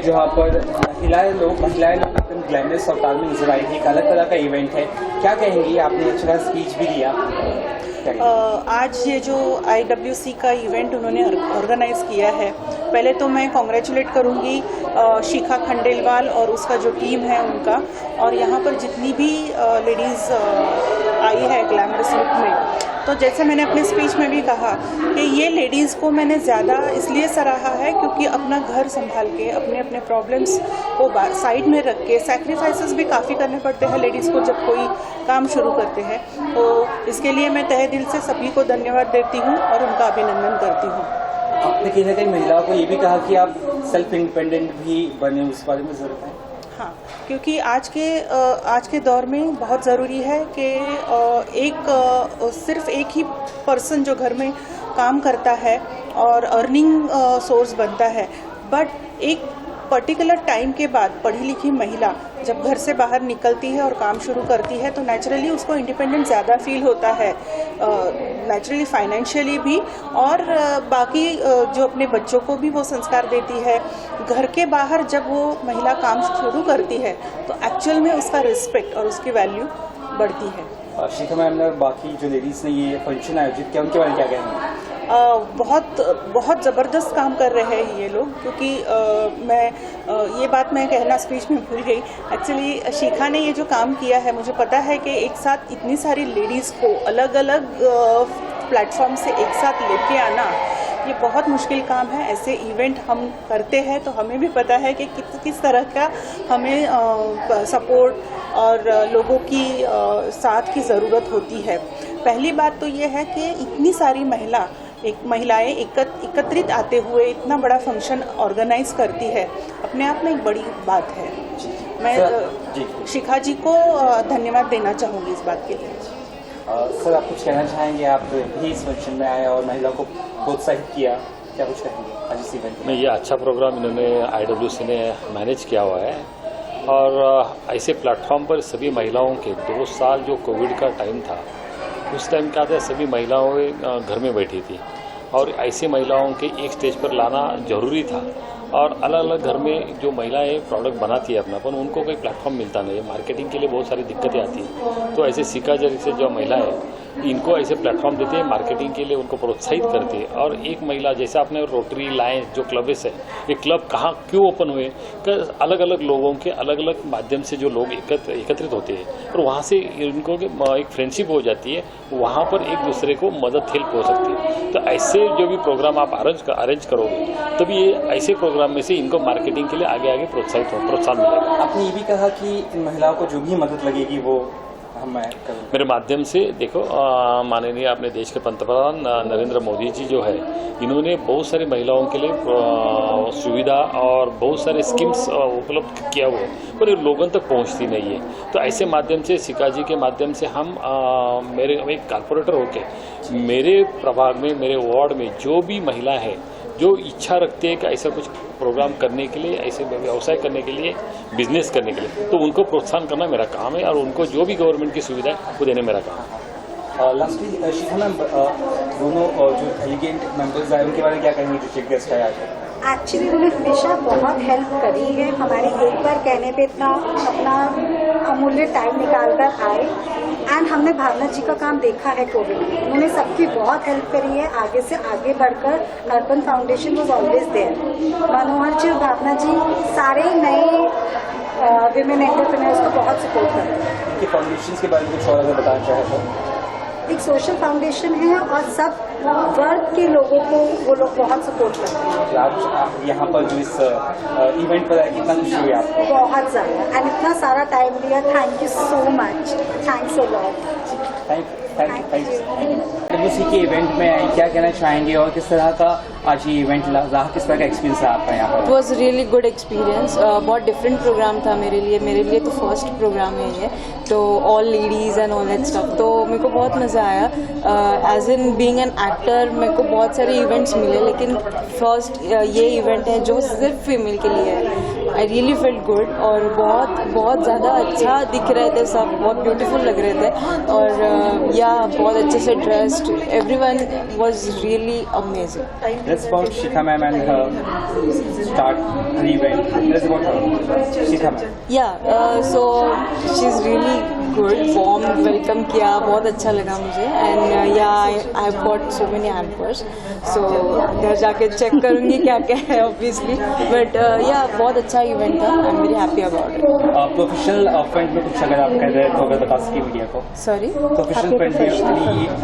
जहाँ पर महिलाएं लोग एकदम ग्लैमरस और ताल में नजर आई थी। एक अलग तरह का इवेंट है, क्या कहेंगी? आपने अच्छा स्पीच भी दिया। आज ये जो IWC का इवेंट उन्होंने ऑर्गेनाइज किया है, पहले तो मैं कॉन्ग्रेचुलेट करूंगी शिखा खंडेलवाल और उसका जो टीम है उनका, और यहाँ पर जितनी भी लेडीज़ आई है ग्लैमरस लुक में। तो जैसे मैंने अपने स्पीच में भी कहा कि ये लेडीज़ को मैंने ज़्यादा इसलिए सराहा है क्योंकि अपना घर संभाल के अपने अपने प्रॉब्लम्स को साइड में रख के सैक्रिफाइसेस भी काफ़ी करने पड़ते हैं लेडीज़ को जब कोई काम शुरू करते हैं। तो इसके लिए मैं तहे दिल से सभी को धन्यवाद देती हूँ और उनका अभिनंदन करती हूँ। आपने कहीं ना कहीं महिलाओं को ये भी कहा कि आप सेल्फ इंडिपेंडेंट भी बने, उस बारे में जरूरत है। हाँ, क्योंकि आज के दौर में बहुत ज़रूरी है कि सिर्फ एक ही पर्सन जो घर में काम करता है और अर्निंग सोर्स बनता है, बट एक पर्टिकुलर टाइम के बाद पढ़ी लिखी महिला जब घर से बाहर निकलती है और काम शुरू करती है तो नेचुरली उसको इंडिपेंडेंट ज़्यादा फील होता है, नेचुरली फाइनेंशियली भी, और बाकी जो अपने बच्चों को भी वो संस्कार देती है। घर के बाहर जब वो महिला काम शुरू करती है तो एक्चुअल में उसका रिस्पेक्ट और उसकी वैल्यू बढ़ती है। शिखा मैम ने बाकी जो लेडीज़ ने ये फंक्शन आयोजित किया उनके बारे में क्या कहेंगे? बहुत ज़बरदस्त काम कर रहे हैं ये लोग, क्योंकि ये बात मैं कहना स्पीच में भूल गई। एक्चुअली शिखा ने ये जो काम किया है, मुझे पता है कि एक साथ इतनी सारी लेडीज़ को अलग अलग प्लेटफॉर्म से एक साथ लेके आना ये बहुत मुश्किल काम है। ऐसे इवेंट हम करते हैं तो हमें भी पता है कि किस तरह का हमें सपोर्ट और लोगों की साथ की ज़रूरत होती है। पहली बात तो ये है कि इतनी सारी महिलाएं एकत्रित आते हुए इतना बड़ा फंक्शन ऑर्गेनाइज करती है, अपने आप में एक बड़ी बात है। मैं शिखा जी को धन्यवाद देना चाहूँगी इस बात के लिए। सर, आप कुछ कहना चाहेंगे? आप भी इस फंक्शन में आए और महिलाओं को प्रोत्साहित किया, क्या कुछ कहेंगे आज इस इवेंट में? ये अच्छा प्रोग्राम इन्होंने IWC ने मैनेज किया हुआ है, और ऐसे प्लेटफॉर्म पर सभी महिलाओं के 2 साल जो कोविड का टाइम था, उस टाइम क्या था, सभी महिलाएं घर में बैठी थी और ऐसे महिलाओं के एक स्टेज पर लाना जरूरी था। और अलग अलग घर में जो महिलाएं प्रोडक्ट बनाती है अपना, पर उनको कोई प्लेटफॉर्म मिलता नहीं है, मार्केटिंग के लिए बहुत सारी दिक्कतें आती हैं। तो ऐसे शिखा जैसे जो महिलाएं इनको ऐसे प्लेटफॉर्म देते हैं, मार्केटिंग के लिए उनको प्रोत्साहित करते हैं। और एक महिला जैसे आपने रोटरी लायंस जो क्लब्स है, ये क्लब कहाँ क्यों ओपन हुए, अलग अलग लोगों के अलग अलग माध्यम से जो लोग एकत्रित होते हैं और वहाँ से इनको एक फ्रेंडशिप हो जाती है, वहाँ पर एक दूसरे को मदद हेल्प हो सकती है। तो ऐसे जो भी प्रोग्राम आप अरेंज करोगे तभी ये ऐसे प्रोग्राम में से इनको मार्केटिंग के लिए आगे प्रोत्साहन मिलेगा। आपने ये भी कहा कि इन महिलाओं को जो भी मदद लगेगी वो मेरे माध्यम से देखो, माननीय अपने देश के पंतप्रधान नरेंद्र मोदी जी जो है, इन्होंने बहुत सारी महिलाओं के लिए सुविधा और बहुत सारे स्कीम्स उपलब्ध किया हुआ है, पर ये लोगों तक पहुंचती नहीं है। तो ऐसे माध्यम से शिखा जी के माध्यम से हम मेरे एक कॉर्पोरेटर होके मेरे प्रभाग में, मेरे वार्ड में जो भी महिला है जो इच्छा रखते हैं कि ऐसा कुछ प्रोग्राम करने के लिए, ऐसे व्यवसाय करने के लिए, बिजनेस करने के लिए, तो उनको प्रोत्साहन करना मेरा काम है और उनको जो भी गवर्नमेंट की सुविधा है वो देने मेरा काम है। लास्टली शिखा मैम, दोनों जो डेलीगेट मेंबर्स आए उनके बारे में क्या कहेंगे जो चीफ गेस्ट आए? एक्चुअली उन्होंने हमेशा बहुत हेल्प करी है, हमारे एक बार कहने पे इतना अपना अमूल्य टाइम निकाल कर आए। एंड हमने भावना जी का काम देखा है कोविड में, उन्होंने सबकी बहुत हेल्प करी है। आगे से आगे बढ़कर urban foundation was always there. Manohar ji और भावना जी सारे नए विमेन एंटरप्रेन्योर्स को बहुत सपोर्ट कर रहे हैं। फाउंडेशन के बारे में कुछ और अगर बताना चाहे तो? एक सोशल फाउंडेशन है और सब वर्ग के लोगों को वो लोग बहुत सपोर्ट करते हैं। आज आप यहाँ पर जो इस इवेंट पर आए, कितना खुशी हुई आपको? बहुत ज़्यादा, एंड इतना सारा टाइम दिया, thank you so much, thanks a lot. IWC के इवेंट में आए, क्या कहना चाहेंगे और किस तरह का आज ये इवेंट रहा, किस तरह का एक्सपीरियंस रहा आपका यहाँ पर? It was really good experience. बहुत डिफरेंट प्रोग्राम था मेरे लिए तो फर्स्ट प्रोग्राम है ये, तो all ladies and all that stuff, तो मेरे को बहुत मज़ा आया। As in being an actor मेरे को बहुत सारे इवेंट्स मिले, लेकिन फर्स्ट ये इवेंट है जो सिर्फ फीमेल के लिए है। आई रियली फील्ड गुड और बहुत ज़्यादा अच्छा दिख रहे थे सब, बहुत ब्यूटीफुल लग रहे थे और या बहुत अच्छे से dressed, everyone was really amazing. That's about Shikha ma'am and her start her event. That's about her. Shikha ma'am. Yeah, so she's really good, warm welcome किया, बहुत अच्छा लगा मुझे and yeah I have got so many hampers, so घर जाके check करूँगी क्या क्या है ऑब्वियसली, बट या बहुत अच्छा इवेंट था, I am very happy about it. Professional front में कुछ अगर आप कर रहे हैं तो अगर बता सके मीडिया को। सॉरी, प्रोफेशनल फ्रंट में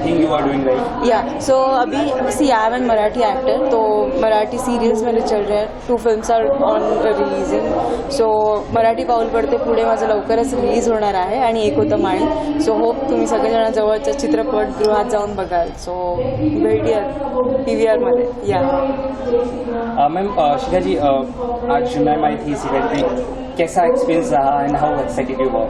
thing you are doing right? Yeah so अभी see I am an Marathi actor, तो मराठी सीरियल्स मेरे चल रहे हैं, 2 films are on releasing, so Marathi पाऊल पडते पुढे माझं लवकरच रिलीज होणार आहे आणि एक होतं माळी, सो होप तुम्ही सगळेजण जवळच्या चित्रपटगृहात जाऊन बघाल, सो भेटूया PVR मध्ये। या मैम शिखा जी आज मैम आई थी इस इवेंट में, कैसा एक्सपीरियंस रहा and how excited you were?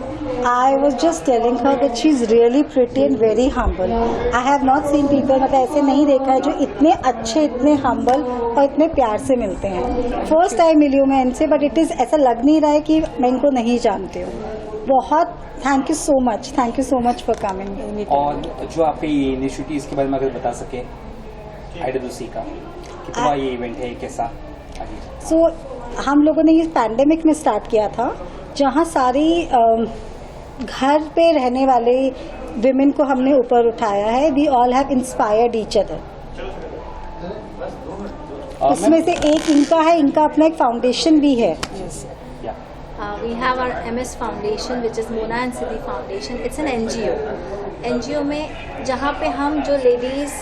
I was just telling her that she's really pretty and very humble. I have not seen people, मतलब ऐसे नहीं देखा है जो इतने अच्छे, इतने humble और इतने प्यार से मिलते हैं। फर्स्ट टाइम मिली हूँ मैं इनसे, बट इट इज़ ऐसा लग नहीं रहा है कि मैं इनको नहीं जानती हूँ। बहुत thank you so much for coming. और जो आपके ये इनिशिएटिव इसके बारे में अगर बता सके, IWC का कितना ये इवेंट है, कैसा? सो हम लोगों ने ये पैंडेमिक में स्टार्ट किया था, जहाँ सारी घर पे रहने वाले विमेन को हमने ऊपर उठाया है। We all have inspired each other. उसमें से एक इनका अपना एक फाउंडेशन भी है। We have our MS Foundation, which is Mona and Siddhi Foundation. It's an NGO. NGO में जहाँ पे हम जो लेडीज़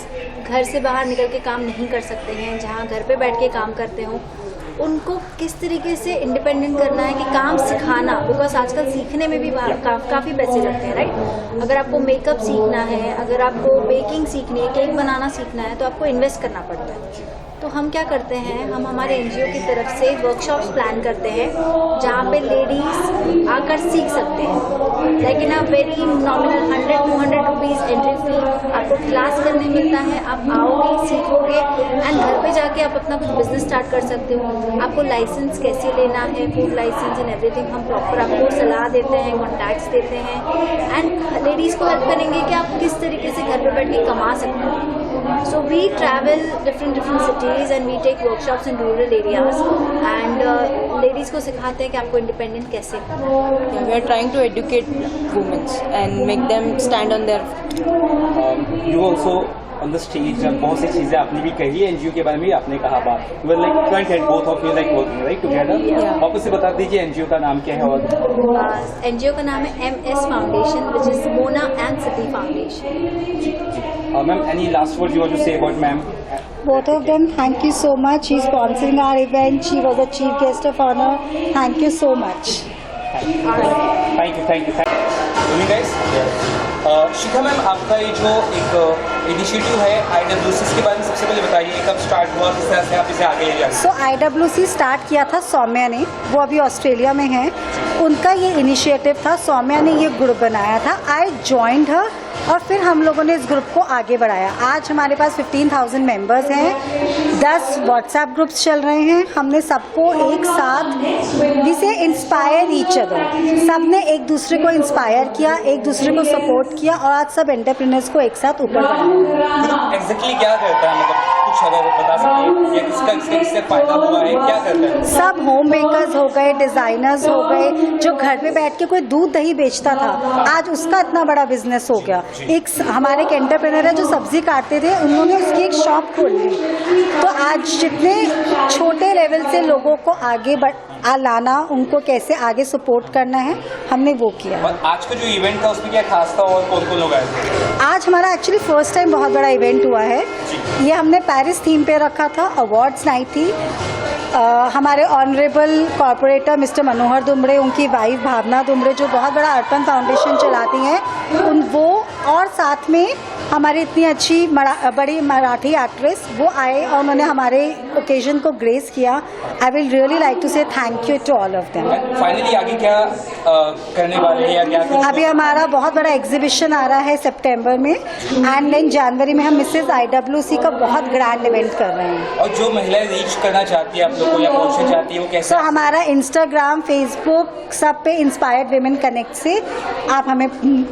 घर से बाहर निकल के काम नहीं कर सकते हैं, जहाँ घर पे बैठ के काम करते हों, उनको किस तरीके से इंडिपेंडेंट करना है कि काम सिखाना, बिकॉज आजकल सीखने में भी काफ़ी पैसे लगते हैं, राइट? अगर आपको मेकअप सीखना है, अगर आपको बेकिंग सीखनी है, केक बनाना सीखना है, तो आपको इन्वेस्ट करना पड़ता है। तो हम क्या करते हैं, हम हमारे NGO की तरफ से वर्कशॉप्स प्लान करते हैं जहाँ पे लेडीज़ आकर सीख सकते हैं, लेकिन आप very nominal 100-200 rupees entry fee, आपको क्लास करने मिलता है, आप आओगे, सीखोगे एंड घर पे जाके आप अपना कुछ बिजनेस स्टार्ट कर सकते हो। आपको लाइसेंस कैसे लेना है, फूड लाइसेंस एंड एवरीथिंग, हम प्रॉपर आपको सलाह देते हैं, कॉन्टैक्ट्स देते हैं एंड लेडीज़ को हेल्प करेंगे कि आप किस तरीके से घर पे बैठ के कमा सकते हो। So we travel different cities and we take workshops in rural areas and ladies को सिखाते हैं कि आपको independent कैसे करना है। we are trying to educate women and make them stand on their feet. You also on the stage, बहुत सी चीजें आपने भी कही है, NGO के बारे में भी आपने कहा बात, you were like front head, both of you like working right together. वापस से बता दीजिए NGO का नाम क्या है? और NGO का नाम है MS Foundation, which is Mona and Siddhi Foundation. Ma'am, any last words you want to say about ma'am? Both of them, thank you so much. She's sponsoring our event. She was a chief guest of honor. Thank you so much. Thank you guys. Shikha ma'am, आपका ये जो एक initiative है IWC के बारे में सबसे पहले बताइए, कब स्टार्ट हुआ, किस तरह से आप इसे आगे ले जाएंगे? सो IWC स्टार्ट किया था सौम्या ने, वो अभी ऑस्ट्रेलिया में है, उनका ये इनिशिएटिव था, सौम्या ने ये ग्रुप बनाया था, आई जॉइंड हर और फिर हम लोगों ने इस ग्रुप को आगे बढ़ाया। आज हमारे पास 15,000 मेंबर्स हैं, 10 व्हाट्सएप ग्रुप्स चल रहे हैं। हमने सबको एक साथ जिसे इंस्पायर ईच अदर, सब ने एक दूसरे को इंस्पायर किया, एक दूसरे को सपोर्ट किया और आज सब एंटरप्रेन्योर्स को एक साथ ऊपर बढ़ाया। एग्जैक्टली क्या करता है, मतलब कुछ अगर बता सकें, या इससे फायदा हुआ है, क्या करता है? सब होम बेकर्स हो गए, डिजाइनर्स हो गए, जो घर पे बैठ के कोई दूध दही बेचता था, आज उसका इतना बड़ा बिजनेस हो गया। एक हमारे एक एंटरप्रेन्योर है जो सब्जी काटते थे, उन्होंने उसकी एक शॉप खोल ली। तो आज जितने छोटे लेवल से लोगों को आगे लाना, उनको कैसे आगे सपोर्ट करना है, हमने वो किया। और आज का जो इवेंट था उसमें क्या खास था और कौन कौन लोग आए थे? आज हमारा एक्चुअली फर्स्ट टाइम बहुत बड़ा इवेंट हुआ है। ये हमने पेरिस थीम पे रखा था, अवार्ड्स नाइट थी। हमारे ऑनरेबल कॉर्पोरेटर मिस्टर मनोहर दुमड़े, उनकी वाइफ भावना दुमड़े जो बहुत बड़ा अर्पण फाउंडेशन चलाती हैं, वो और साथ में हमारी इतनी अच्छी बड़ी मराठी एक्ट्रेस वो आए और उन्होंने हमारे ओकेजन को ग्रेस किया. I will really like to say thank you to all of them. Finally आगे क्या करने वाले हैं या क्या अभी हमारा बहुत बड़ा एग्जीबिशन आ रहा है सितंबर में एंड देन जनवरी में हम मिसेज IWC का बहुत ग्रैंड इवेंट कर रहे हैं. और जो महिलाएं रीच करना चाहती है आप लोग को या पहुंचना चाहती है वो कैसे? तो हमारा इंस्टाग्राम, फेसबुक सब पे इंस्पायर्ड विमेन कनेक्ट से आप हमें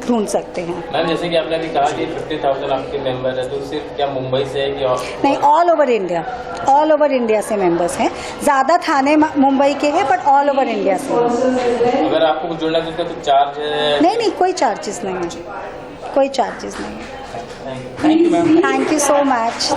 ढूंढ सकते हैं. मैम जैसे कि आपने अभी कहा कि 50,000 आपके मेंबर है, तो सिर्फ क्या मुंबई से है कि और नहीं, ऑल ओवर इंडिया से मेंबर्स हैं. ज़्यादा थाने मुंबई के हैं बट ऑल ओवर इंडिया से. अगर आपको कुछ जुड़ना है तो उसका कुछ चार्ज है? नहीं, कोई चार्जेस नहीं है, कोई चार्जेस नहीं है. Thank you ma'am. Thank you so much.